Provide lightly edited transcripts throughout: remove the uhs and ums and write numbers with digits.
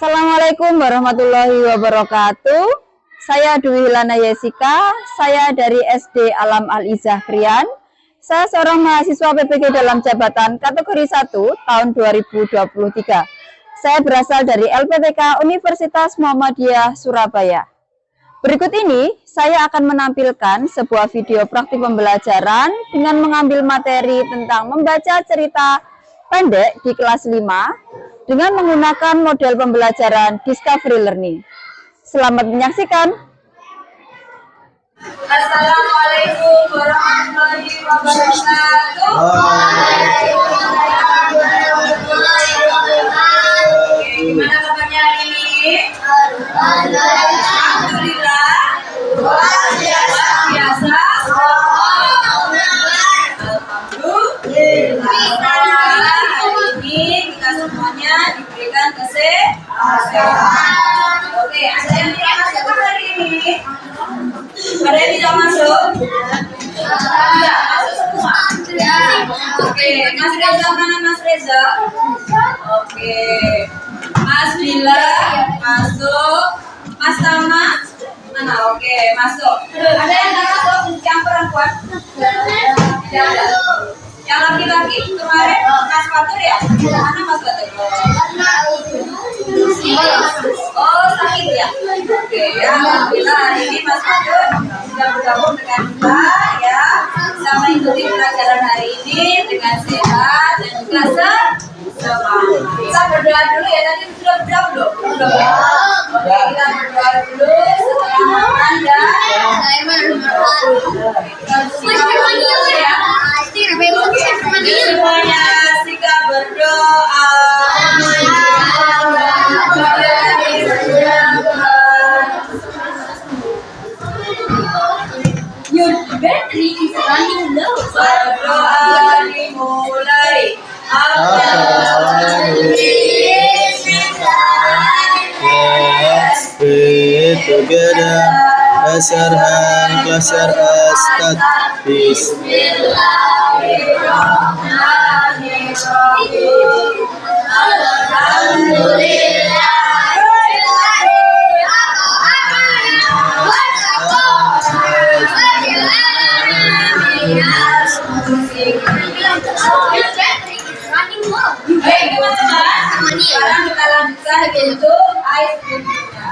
Assalamualaikum warahmatullahi wabarakatuh. Saya Dwi Hilana Yesika, saya dari SD Alam Al-Izah Krian. Saya seorang mahasiswa PPG dalam jabatan kategori 1 tahun 2023. Saya berasal dari LPTK Universitas Muhammadiyah Surabaya. Berikut ini saya akan menampilkan sebuah video praktik pembelajaran dengan mengambil materi tentang membaca cerita pendek di kelas 5 dengan menggunakan model pembelajaran Discovery Learning. Selamat menyaksikan. Assalamualaikum warahmatullahi wabarakatuh. Gimana kabarnya hari ini? Alhamdulillah. Luar biasa. Semuanya diberikan kesehatan. Oke, ada yang tidak masuk hari ini? Ada yang tidak masuk? Tidak, masuk semua. Oke, Mas Reza, mana Mas Reza? Oke, Mas Bila masuk. Mas Tama mana? Oke, masuk. Ada yang tidak masuk? Yang perempuan? Tidak ada. Yang laki-laki kemarin Mas Fatur ya? Mana Mas Fatur? Oh, sakit ya? Oke ya, alhamdulillah hari ini Mas Fatur sudah bergabung dengan kita ya, bisa mengikuti pelajaran hari ini dengan sehat dan juga semangat. Kita berdoa dulu ya, tadi sudah berdoa belum? Belum ya? Oke, kita berdoa dulu setelah makan dan semuanya Sika berdoa. Your battery is running low. Berdoa dimulai. Let's pray together. Asyarhan klasyar astad. Bismillahirrahmanirrahim. Alhamdulillah. Baik teman-teman, sekarang kita lanjutkan yaitu ice cream-nya.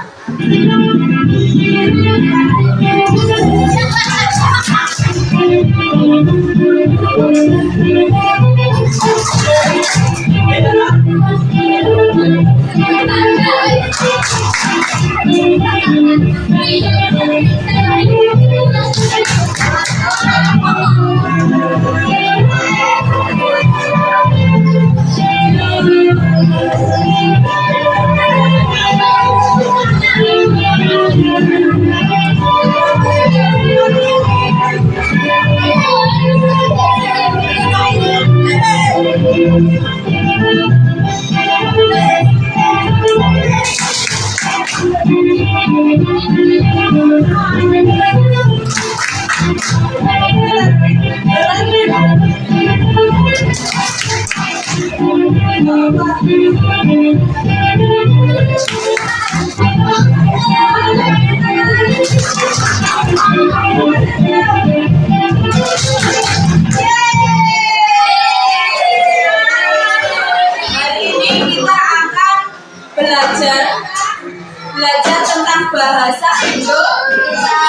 Belajar tentang bahasa Indonesia.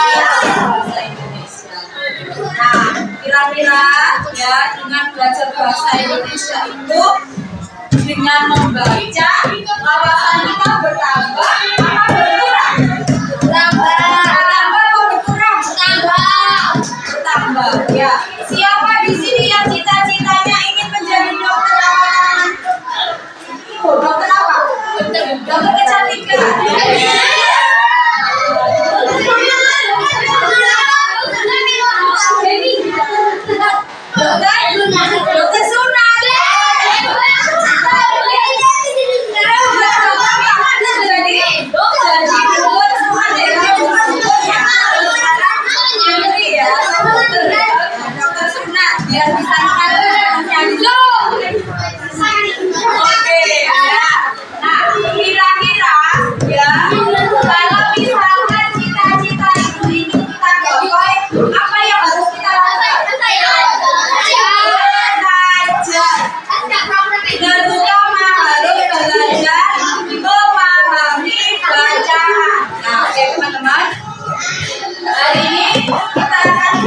Nah, kira-kira ya dengan belajar bahasa Indonesia itu dengan membaca wawasan kita bertambah apa berkurang? Bertambah atau berkurang? Bertambah. Ya. Siapa di sini yang cita-citanya ingin menjadi dokter awal? Oh, dokter apa? Dokter kecantikan. Dokter sunat. Oke, nah kira-kira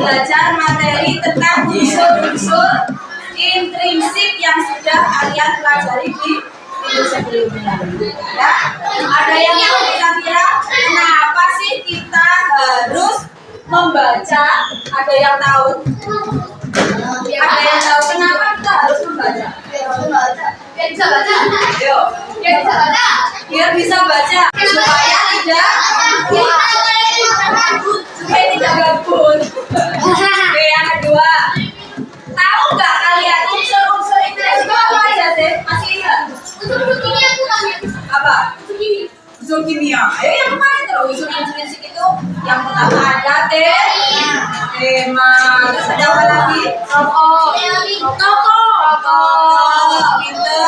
belajar materi tentang unsur-unsur intrinsik yang sudah kalian pelajari di video sebelumnya. Ya, ada yang tahu kira-kira kenapa sih kita harus membaca? Ada yang tahu? Ada yang tahu kenapa kita harus membaca? Biar bisa baca. Yuk, Biar bisa baca. biar bisa baca supaya tidak gabut. Oke, yang kedua, tahu nggak kalian unsur-unsur intrinsik apa aja sih? Masih ingat? Apa? Unsur kimia. Yang kemarin terus unsur intrinsik itu yang pertama ada tema. Terus ada apa lagi? Tokoh. Pinter.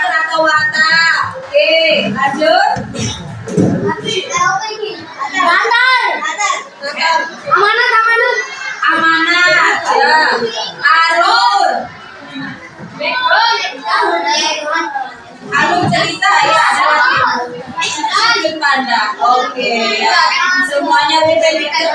Atau watak. Oke, lanjut. Amanat. Ya. Alur. Alur cerita ya, ada lagi. Sudut pandang. Oke. Semuanya pinter-pinter.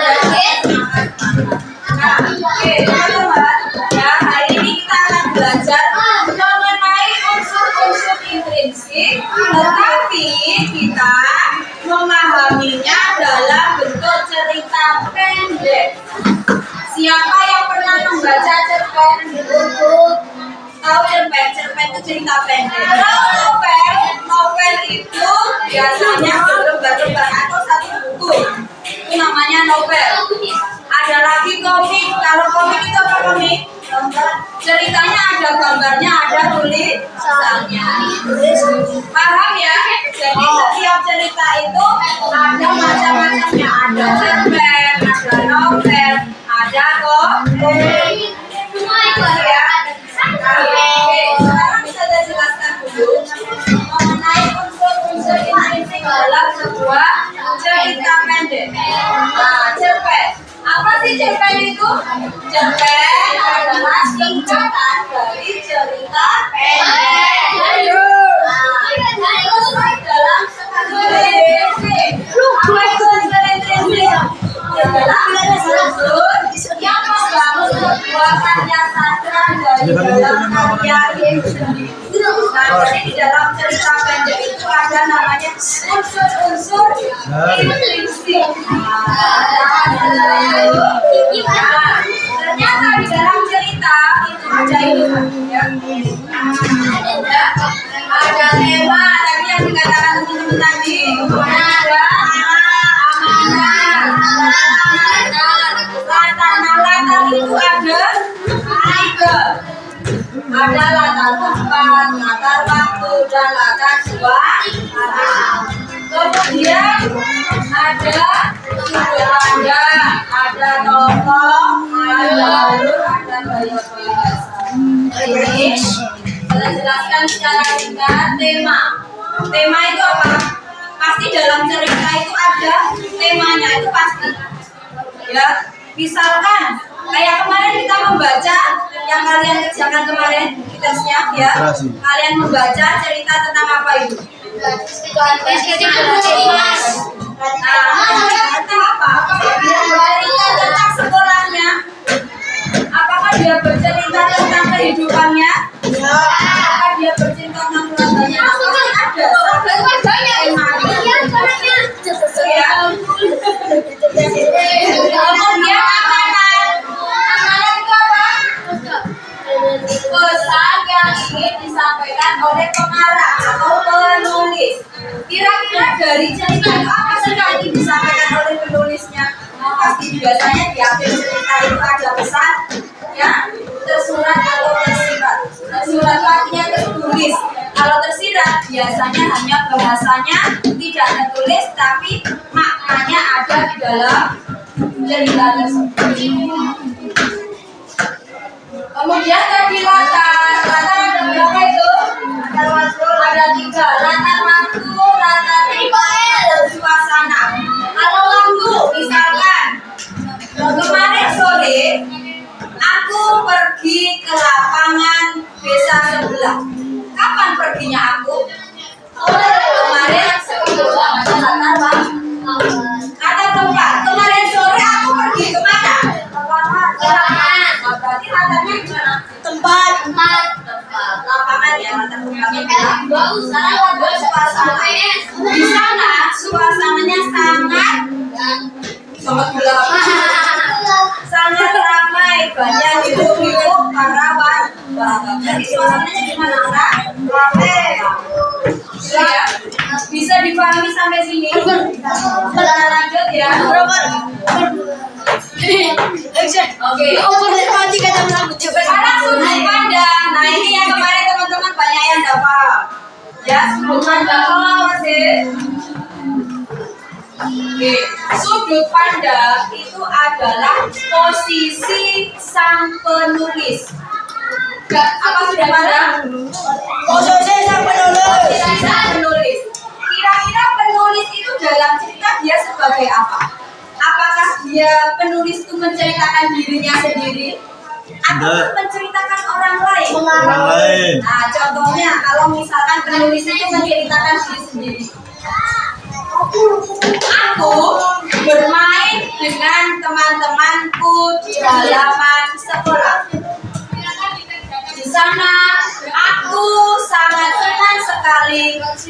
Nah, oke, teman-teman. Ya, hari ini kita akan belajar mengenai unsur-unsur intrinsik, tetapi kita memahaminya dalam bentuk cerita pendek. Siapa yang pernah membaca cerpen? Tahu cerpen? Cerpen itu cerita pendek. Kalau novel itu biasanya berlembar-lembar atau satu buku. Itu namanya novel. Ada lagi komik. Kalau komik itu apa komik? Ceritanya ada gambarnya, ada tulisannya. Paham ya? Jadi setiap cerita itu ada macam-macamnya. Ada cerpen, ada novel, ada komik. Ya. Oke, sekarang bisa saya jelaskan dulu mengenai unsur-unsur intrinsik dalam sebuah cerita pendek. Nah, cerpen. Apa sih cerpen itu? Cerpen adalah singkatan dari cerita pendek. Dalam sekali apa itu unsur intrinsik? Adalah unsur yang membangun sebuah karya sastra dari dalam karya itu sendiri. Nah, jadi di dalam cerita pendek itu ada namanya unsur-unsur intrinsik. Ternyata di dalam cerita itu ada ini, ya. Ada tema tadi yang dikatakan teman-teman tadi. Ada latar itu ada tiga. Ada latar tempat, latar waktu, dan latar suasana. Kemudian ada sudut pandang, ada tokoh, ada alur, ada gaya bahasa. Ini saya jelaskan secara singkat tema. Tema itu apa? Pasti dalam cerita itu ada temanya, itu pasti. Ya, misalkan kayak kemarin kita membaca yang kalian kerjakan kemarin di tesnya, ya. Kalian membaca cerita tentang apa itu? Tentang apa? Dia bercerita tentang sekolahnya. Apakah dia bercerita tentang kehidupannya? Apakah dia bercerita tentang keluarganya? Ada. Kemudian amanat. Amanat itu apa? Pesan yang ingin disampaikan oleh pengarang atau penulis. Kira-kira dari cerita itu apa sih yang ingin disampaikan oleh penulisnya? Pasti biasanya di akhir cerita itu ada pesan, ya, tersurat atau tersirat. Tersurat artinya tertulis. Kalau tersirat biasanya hanya bahasanya tidak tertulis, tapi maknanya ada di dalam cerita tersebut. Kemudian tadi latar ada berapa itu? Ada tiga. Latar waktu, latar tempat, dan suasana. Kalau waktu, misalkan kemarin sore aku pergi ke lapangan desa sebelah. Kapan perginya aku? Kemarin sebelah. Kata tempat. Kemarin sore aku Sekarang buat suasana. Di sana suasananya sangat gelap, sangat ramai, banyak hidup para warga. Jadi suasananya gimana, Kak? Ramai. Ya, bisa dipahami sampai sini. Kita lanjut ya. Oke. Sekarang sudut pandang. Nah, ini yang kemarin teman-teman banyak yang enggak paham. Ya, sudut pandang apa sih? Oke, sudut pandang itu adalah posisi sang penulis. Apa sudut pandang? Posisi sang penulis. Kira-kira penulis itu dalam cerita dia sebagai apa? Apakah dia penulis itu menceritakan dirinya sendiri atau menceritakan orang lain? Orang lain. Nah, contohnya kalau misalkan penulis itu menceritakan diri sendiri. Aku bermain dengan teman-temanku di halaman sekolah. Di sana aku sangat senang sekali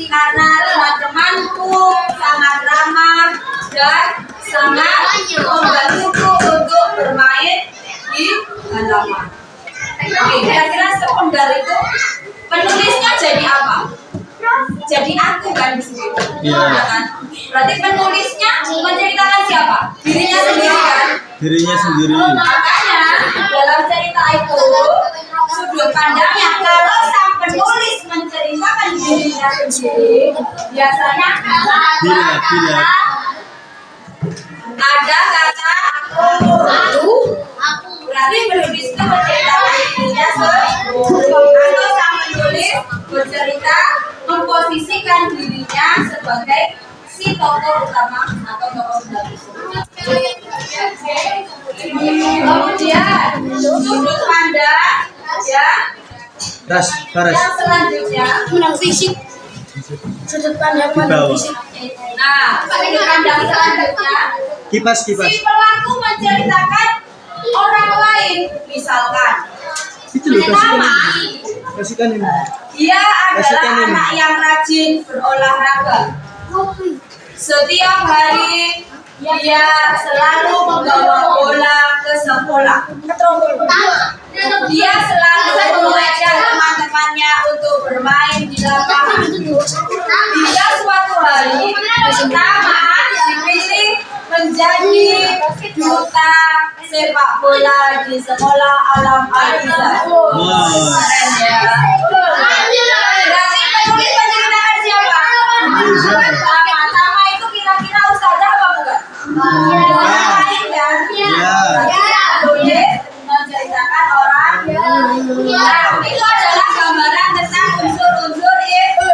karena teman-temanku sangat ramah dan sangat membantuku untuk bermain di halaman. Oke, kira-kira sepenggal itu penulisnya jadi apa? Jadi aku kan di sini. Iya. Kan? Berarti penulisnya menceritakan siapa? Dirinya sendiri kan? Dirinya sendiri. Makanya dalam cerita itu sudut pandangnya kalau sang penulis menceritakan dirinya sendiri biasanya ada kata aku. Berarti penulis itu menceritakan dirinya sendiri atau sang penulis bercerita memposisikan dirinya sebagai si tokoh utama atau tokoh utama. Kemudian sudut pandang ya. Yang selanjutnya sudut pandang fisik. Nah, sudut pandang selanjutnya Kipas. si pelaku menceritakan orang lain, misalkan Itu loh, pertama kasihkan ini. dia adalah anak yang rajin berolahraga. Setiap hari dia selalu membawa bola ke sekolah. Dia selalu mengajak teman-temannya untuk bermain di lapangan. Dia suatu hari pertama dipilih menjadi duta sepak bola di sekolah Alam Al-Izah. Keren ya. Berarti penulis menceritakan siapa? Sama itu kira-kira ustazah apa bukan? Lain kan? Penulis menceritakan orang. Nah, itu adalah gambaran tentang unsur-unsur itu.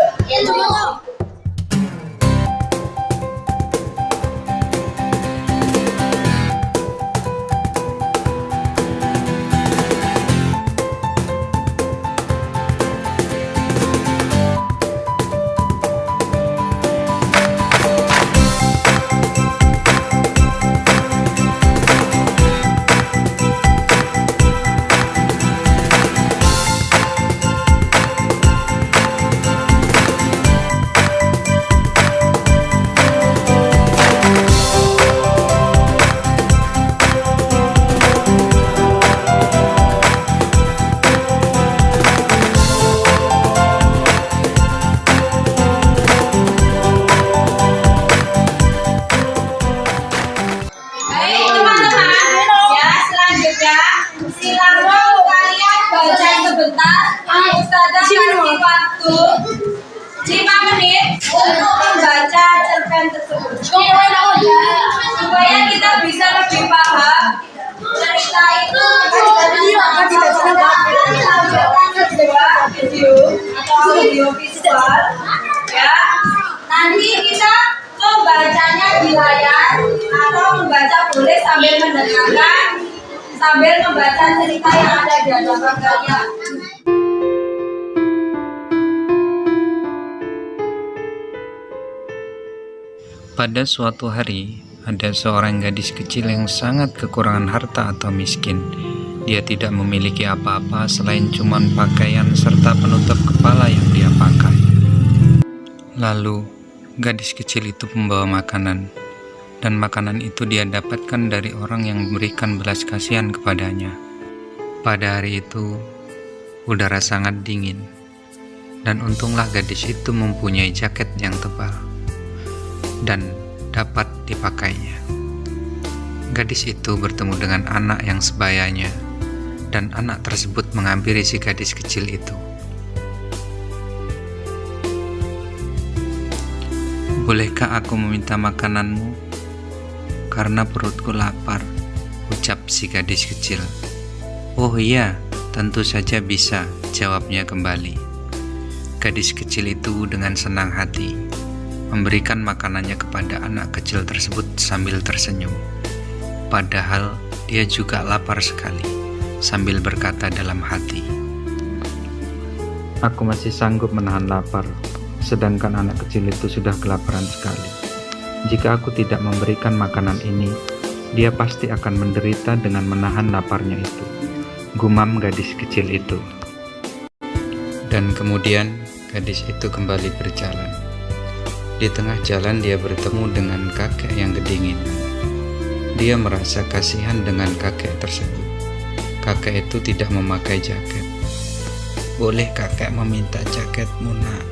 Supaya kita bisa lebih paham cerita itu video atau audio visual ya. Nanti kita membacanya di layar atau membaca boleh sambil mendengarkan sambil membaca cerita yang ada di hadapan kalian. Pada suatu hari, ada seorang gadis kecil yang sangat kekurangan harta atau miskin. Dia tidak memiliki apa-apa selain cuman pakaian serta penutup kepala yang dia pakai. Lalu, gadis kecil itu membawa makanan, dan makanan itu dia dapatkan dari orang yang memberikan belas kasihan kepadanya. Pada hari itu, udara sangat dingin, dan untunglah gadis itu mempunyai jaket yang tebal dan dapat dipakainya. Gadis itu bertemu dengan anak yang sebayanya, dan anak tersebut menghampiri si gadis kecil itu. "Bolehkah aku meminta makananmu? Karena perutku lapar," ucap si gadis kecil. "Oh iya, tentu saja bisa," jawabnya kembali. Gadis kecil itu dengan senang hati memberikan makanannya kepada anak kecil tersebut sambil tersenyum. Padahal dia juga lapar sekali, sambil berkata dalam hati, "Aku masih sanggup menahan lapar, sedangkan anak kecil itu sudah kelaparan sekali. Jika aku tidak memberikan makanan ini, dia pasti akan menderita dengan menahan laparnya itu," gumam gadis kecil itu. Dan kemudian gadis itu kembali berjalan. Di tengah jalan dia bertemu dengan kakek yang kedinginan. Dia merasa kasihan dengan kakek tersebut. Kakek itu tidak memakai jaket. "Boleh kakek meminta jaketmu, nak?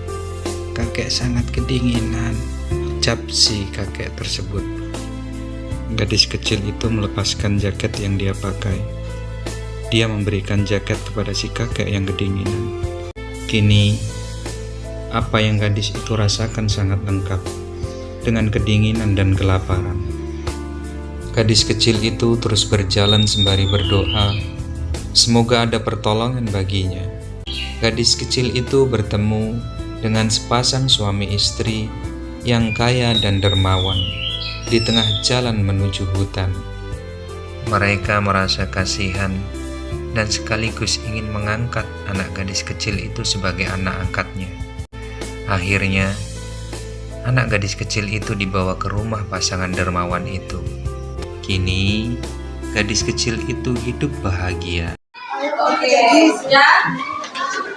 Kakek sangat kedinginan," ucap si kakek tersebut. Gadis kecil itu melepaskan jaket yang dia pakai. Dia memberikan jaket kepada si kakek yang kedinginan. Kini, apa yang gadis itu rasakan sangat lengkap, dengan kedinginan dan kelaparan. Gadis kecil itu terus berjalan sembari berdoa, semoga ada pertolongan baginya. Gadis kecil itu bertemu dengan sepasang suami istri yang kaya dan dermawan di tengah jalan menuju hutan. Mereka merasa kasihan dan sekaligus ingin mengangkat anak gadis kecil itu sebagai anak angkatnya. Akhirnya, anak gadis kecil itu dibawa ke rumah pasangan dermawan itu. Kini, gadis kecil itu hidup bahagia. Oke, sudah?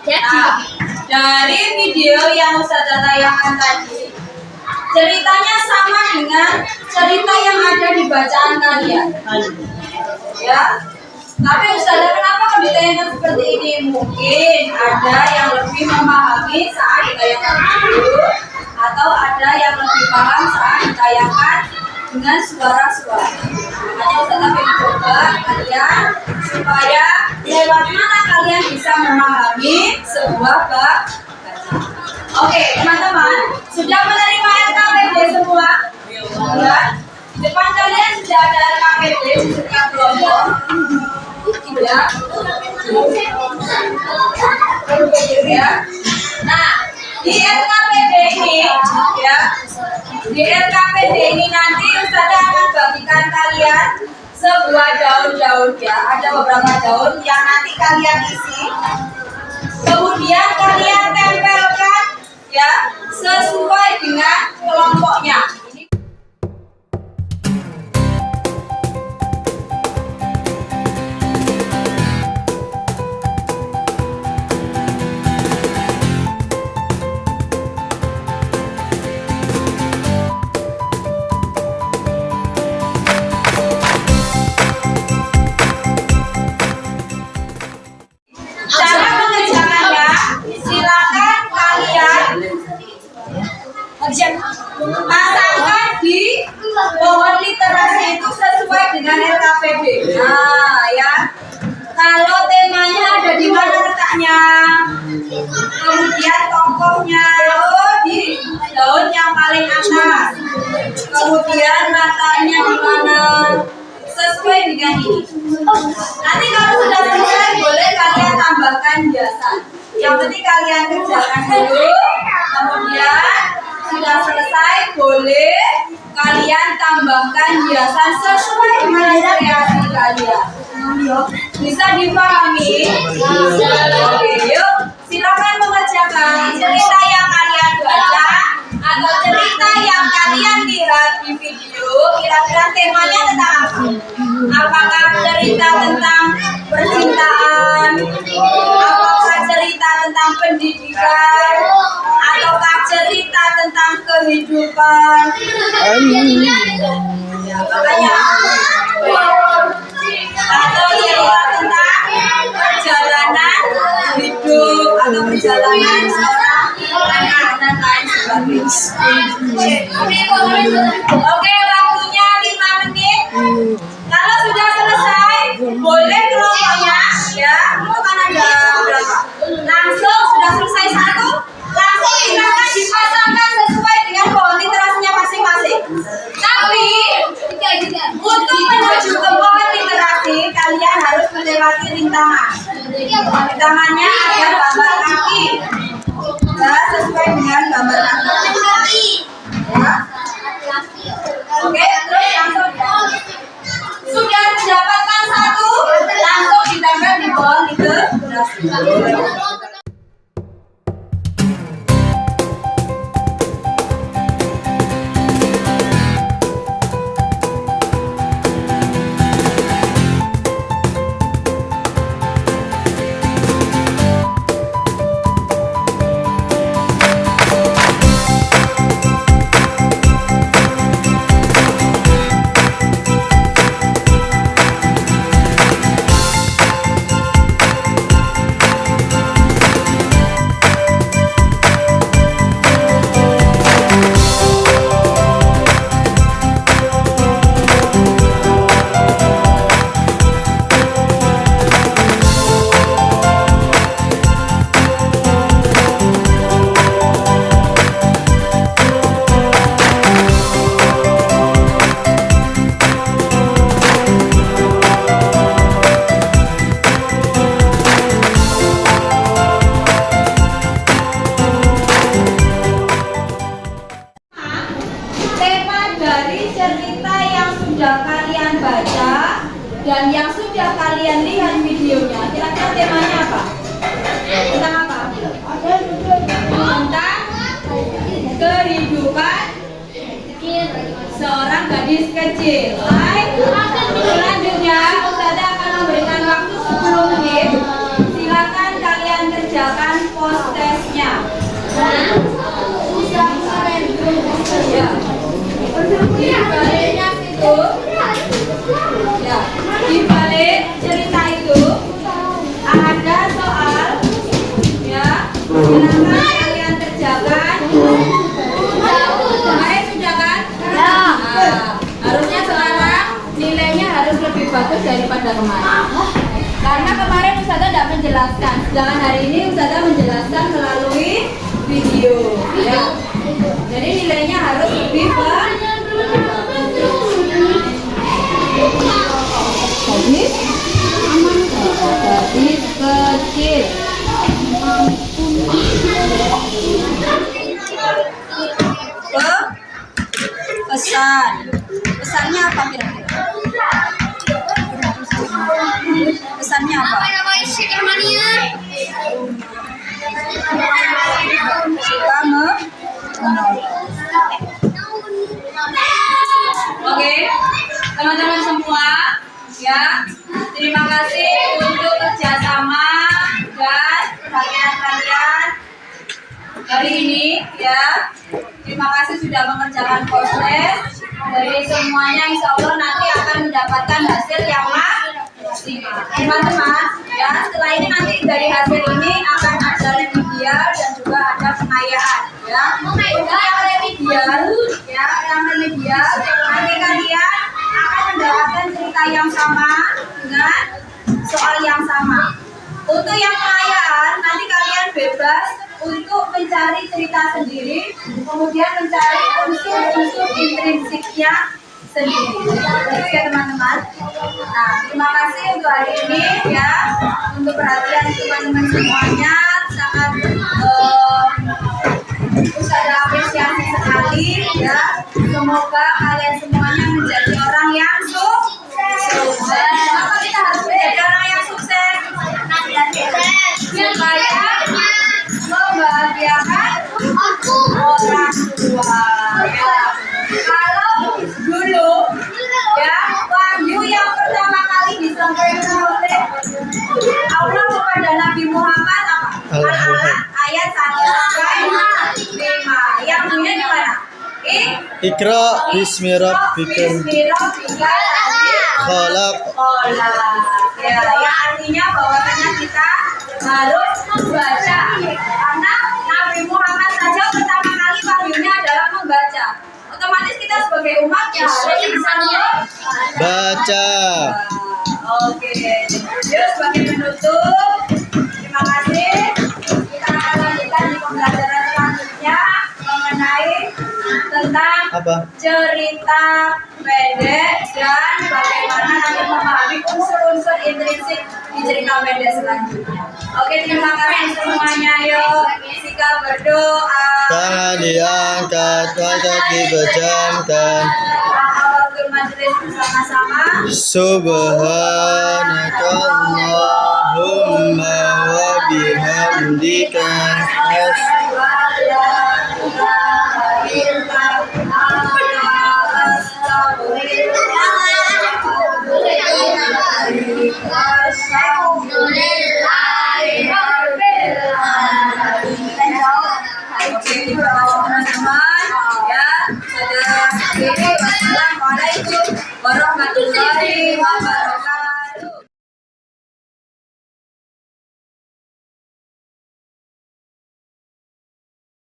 Nah, dari video yang Ustazah tayangkan tadi, ceritanya sama dengan cerita yang ada di bacaan kalian. Ya, tapi Ustazah kenapa kok ditayangkan seperti ini? Mungkin ada yang lebih memahami saat ditayangkan video, atau ada yang lebih paham saat ditayangkan dengan suara-suara. Makanya Ustazah pengen coba kalian supaya lewat mana kalian bisa memahami sebuah bacaan. Oke, teman-teman, sudah menerima RKPD semua? Ya. Depan kalian sudah ada RKPD di setiap kelompok. Ya. Ya. Nah, di RKPD ini, ya, di RKPD ini nanti Ustazah akan bagikan kalian sebuah daun-daun, ya. Ada beberapa daun yang nanti kalian isi. Kemudian kalian tempelkan, ya, sesuai dengan kelompoknya. Cara mengerjakannya, silakan kalian pasangkan di pohon literasi itu sesuai dengan RKPD. Nah, ya. Kalau temanya ada di mana letaknya, kemudian tokohnya di daun yang paling atas, kemudian latarnya di mana, sesuai dengan ini. Nanti kalau sudah selesai boleh kalian tambahkan hiasan. Yang penting kalian kerjakan dulu, kemudian sudah selesai boleh kalian tambahkan hiasan sesuai dengan kreasi kalian. Bisa dipahami? Oke, yuk silakan mengerjakan cerita yang kalian baca atau cerita yang kalian lihat di video. Kira-kira temanya tentang apa? Apakah cerita tentang percintaan? Apakah cerita tentang pendidikan? Ataukah cerita tentang kehidupan. Ya, makanya atau cerita tentang perjalanan hidup atau perjalanan seorang anak dan lain sebagainya. Oke, waktunya 5 menit. Kalau sudah selesai, boleh kelompoknya ya. Itu kan ada berapa? Langsung sudah selesai satu, langsung silakan dipasangkan sesuai dengan pohon literasinya masing-masing. Tapi untuk menuju ke pohon literasi, kalian harus melewati rintangan. Rintangannya ada gambar kaki. Ya, sesuai dengan gambar kaki. Ya. Oke, terus langsung sudah mendapatkan satu, langsung ditempel di pohon literasi. Dan yang sudah kalian lihat videonya, kira-kira temanya apa? Tentang apa? Tentang kehidupan seorang gadis kecil. Selanjutnya, Ustazah akan memberikan waktu 10 menit. Silakan kalian kerjakan post testnya. Ya. Di baliknya situ. Ya, di balik cerita itu ada soal, ya. Silakan kalian kerjakan. Kemarin sudah kan? Nah, harusnya sekarang nilainya harus lebih bagus daripada kemarin. Karena kemarin Ustazah tidak menjelaskan, sedangkan hari ini Ustazah menjelaskan melalui video. Ya. Jadi nilainya harus lebih bagus. Gadis kecil. Pesan. Pesannya apa kira-kira? Pesannya apa? Suka menolong. Oke, teman-teman semua, ya, terima kasih untuk kerjasama dan perhatian kalian hari ini, ya. Terima kasih sudah mengerjakan proses. Dari semuanya, insya Allah nanti akan mendapatkan hasil yang maksimal. Teman-teman, ya, setelah ini nanti dari hasil ini akan ada remedial dan juga ada pengayaan, ya. Untuk yang remedial, ya, nanti kalian akan mendapatkan cerita yang sama dengan soal yang sama. Untuk yang pengayaan, nanti kalian bebas untuk mencari cerita sendiri, kemudian mencari unsur-unsur intrinsiknya sendiri. Oke, teman-teman. Nah, terima kasih untuk hari ini, ya, untuk perhatian teman-teman semuanya. Sangat Ustazah apresiasi sekali, ya. Semoga kalian semuanya menjadi orang yang sukses. Kenapa kita harus menjadi orang yang sukses? Supaya membahagiakan orang tua. Ya. Kalau dulu, ya, wahyu yang pertama kali disampaikan oleh Allah kepada Nabi Muhammad apa? Al-Alaq ayat 1 sampai 5. Yang punya di mana? Ikra bismi rabbikal khalaq. Ya, yang artinya bahwasanya kita harus membaca karena Nabi Muhammad saja pertama kali wahyunya adalah membaca. Otomatis kita sebagai umat ya harus bisa Baca. Oke, yuk sebagai penutup, terima kasih. Kita akan lanjutkan di pembelajaran selanjutnya mengenai tentang Apa? cerita pendek dan bagaimana nanti memahami unsur-unsur intrinsik di cerita pendek selanjutnya. Oke, terima kasih semuanya. Yuk, Sika berdoa. Tangan diangkat, mata dipejamkan. Waktu majelis bersama-sama. Subhanakallahumma wa bihamdika.